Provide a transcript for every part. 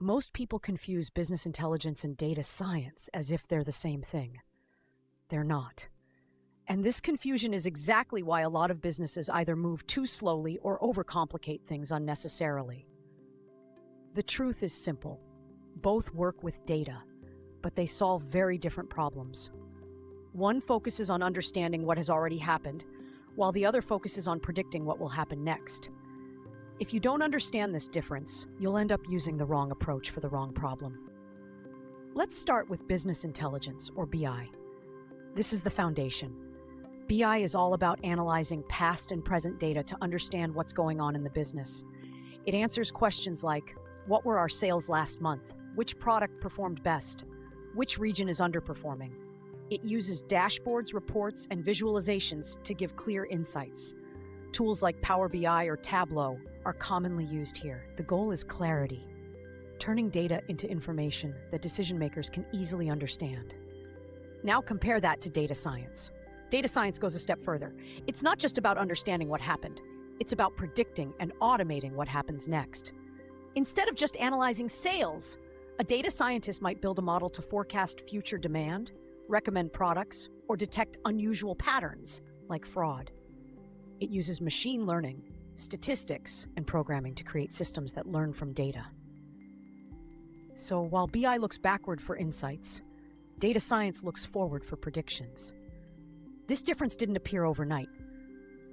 Most people confuse business intelligence and data science as if they're the same thing. They're not. And this confusion is exactly why a lot of businesses either move too slowly or overcomplicate things unnecessarily. The truth is simple. Both work with data, but they solve very different problems. One focuses on understanding what has already happened, while the other focuses on predicting what will happen next. If you don't understand this difference, you'll end up using the wrong approach for the wrong problem. Let's start with business intelligence, or BI. This is the foundation. BI is all about analyzing past and present data to understand what's going on in the business. It answers questions like, what were our sales last month? Which product performed best? Which region is underperforming? It uses dashboards, reports, and visualizations to give clear insights. Tools like Power BI or Tableau are commonly used here. The goal is clarity, turning data into information that decision makers can easily understand. Now compare that to data science. Data science goes a step further. It's not just about understanding what happened. It's about predicting and automating what happens next. Instead of just analyzing sales, a data scientist might build a model to forecast future demand, recommend products, or detect unusual patterns like fraud. It uses machine learning, statistics, and programming to create systems that learn from data. So while BI looks backward for insights, data science looks forward for predictions. This difference didn't appear overnight.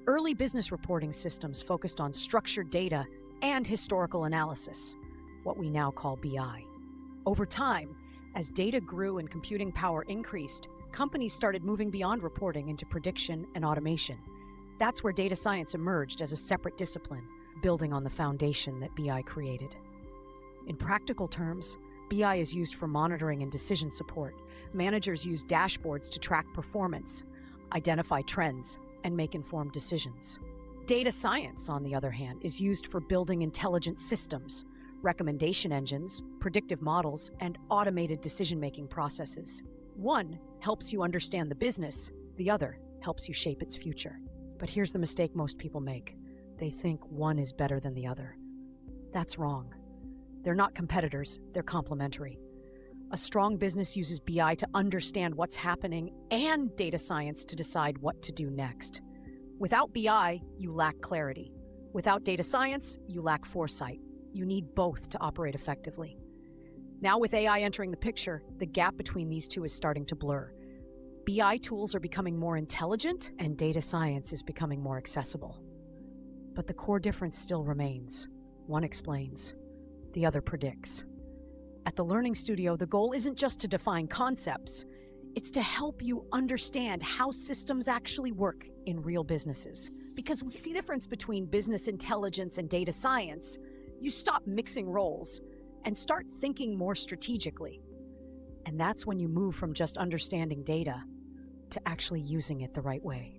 Early business reporting systems focused on structured data and historical analysis, what we now call BI. Over time, as data grew and computing power increased, companies started moving beyond reporting into prediction and automation. That's where data science emerged as a separate discipline, building on the foundation that BI created. In practical terms, BI is used for monitoring and decision support. Managers use dashboards to track performance, identify trends, and make informed decisions. Data science, on the other hand, is used for building intelligent systems, recommendation engines, predictive models, and automated decision-making processes. One helps you understand the business, the other helps you shape its future. But here's the mistake most people make. They think one is better than the other. That's wrong. They're not competitors, they're complementary. A strong business uses BI to understand what's happening and data science to decide what to do next. Without BI, you lack clarity. Without data science, you lack foresight. You need both to operate effectively. Now with AI entering the picture, the gap between these two is starting to blur. BI tools are becoming more intelligent and data science is becoming more accessible. But the core difference still remains. One explains, the other predicts. At the Learning Studio, the goal isn't just to define concepts, it's to help you understand how systems actually work in real businesses. Because when you see the difference between business intelligence and data science, you stop mixing roles and start thinking more strategically. And that's when you move from just understanding data to actually using it the right way.